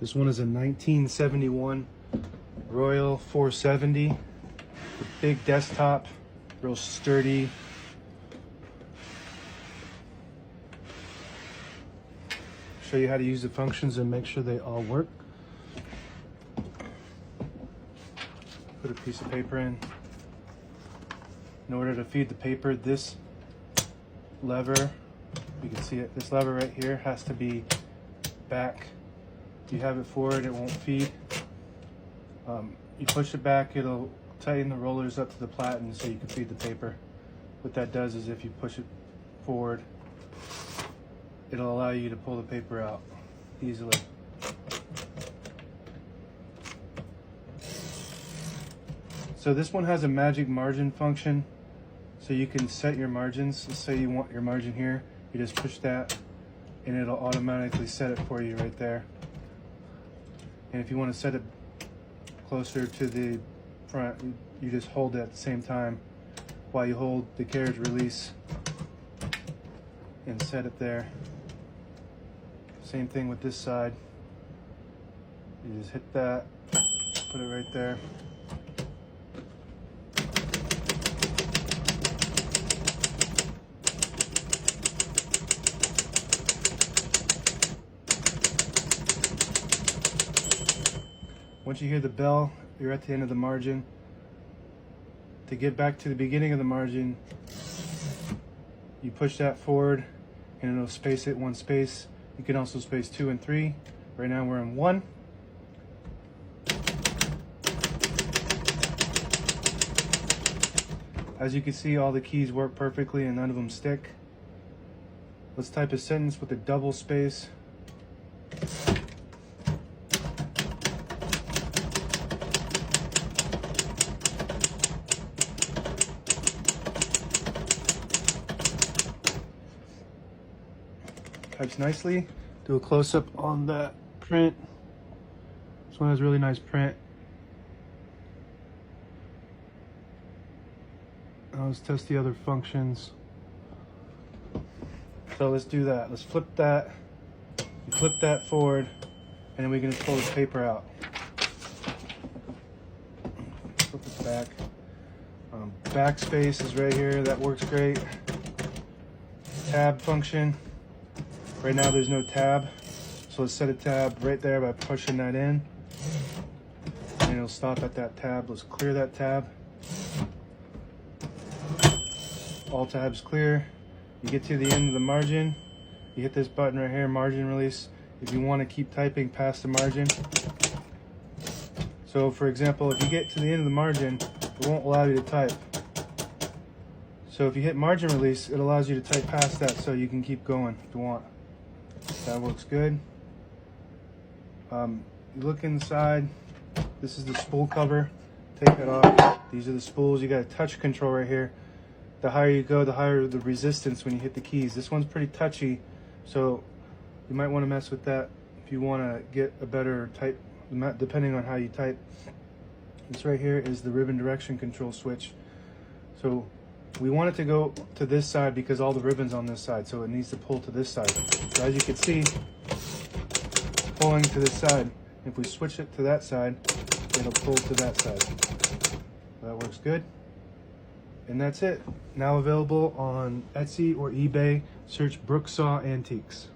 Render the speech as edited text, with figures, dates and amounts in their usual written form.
This one is a 1971 Royal 470. Big desktop, real sturdy. Show you how to use the functions and make sure they all work. Put a piece of paper in. In order to feed the paper, this lever, you can see it, this lever right here has to be back. If you have it forward, it won't feed. You push it back, it'll tighten the rollers up to the platen so you can feed the paper. What that does is if you push it forward, it'll allow you to pull the paper out easily. So this one has a magic margin function, so you can set your margins. Let's say you want your margin here, you just push that and it'll automatically set it for you right there. And if you want to set it closer to the front, you just hold it at the same time while you hold the carriage release and set it there. Same thing with this side. You just hit that, put it right there. Once you hear the bell, you're at the end of the margin. To get back to the beginning of the margin, you push that forward and it'll space it one space. You can also space 2 and 3. Right now we're in 1. As you can see, all the keys work perfectly and none of them stick. Let's type a sentence with a double space. Types nicely. Do a close-up on that print. This one has really nice print. Now let's test the other functions. So let's do that. Let's flip that. You flip that forward, and then we can just pull the paper out. Flip it back. Backspace is right here. That works great. Tab function. Right now there's no tab, so let's set a tab right there by pushing that in, and it'll stop at that tab. Let's clear that tab. All tabs clear. You get to the end of the margin, you hit this button right here, margin release, if you want to keep typing past the margin. So for example, if you get to the end of the margin, it won't allow you to type. So if you hit margin release, it allows you to type past that so you can keep going if you want. That works good. You look inside. This is the spool cover. Take that off. These are the spools. You got a touch control right here. The higher you go, the higher the resistance when you hit the keys. This one's pretty touchy, so you might want to mess with that if you want to get a better type, depending on how you type. This right here is the ribbon direction control switch. So we want it to go to this side because all the ribbon's on this side, so it needs to pull to this side. So as you can see, pulling to this side. If we switch it to that side, it'll pull to that side. That works good. And that's it. Now available on Etsy or eBay. Search Brooksaw Antiques.